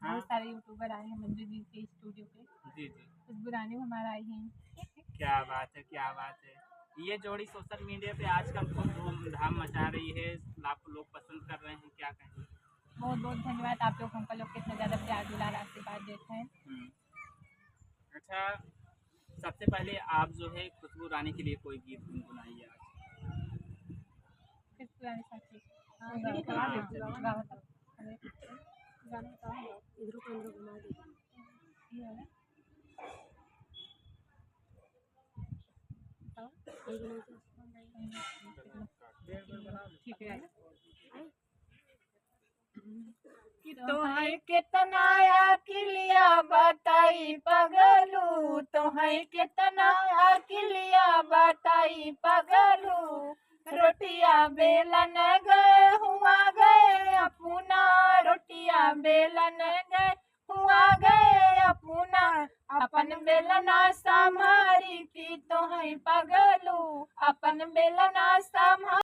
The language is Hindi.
बहुत सारे यूट्यूबर आए हैं मंजू जी के स्टूडियो पे। जी जी, खुशबू रानी हमारा आई हैं। क्या बात है, क्या बात है। ये जोड़ी सोशल मीडिया पे आजकल खूब धूमधाम मचा रही है, लाखों लोग पसंद कर रहे हैं, क्या कहें। बहुत बहुत धन्यवाद, आप लोग हमको लोग कितना ज़्यादा प्यार दुलार आशीर्वाद देते हैं। अच्छा, सबसे पहले आप जो है खुशबू रानी के लिए कोई गीत गुनगुनाइए आज। खुशबू रानी साथी हाँ, गाना इधर को अंदर घुमा दे। ठीक है। तोहै केतना अकिलिया बताई पगलू, तोहै केतना अकिलिया बताई पगलू। रोटिया बेलन गए हुआ गए अपना, रोटिया बेलन गए हुआ गए अपना। अपन बेलना संभारी की तोहै पगलू, अपन बेलना संभारी।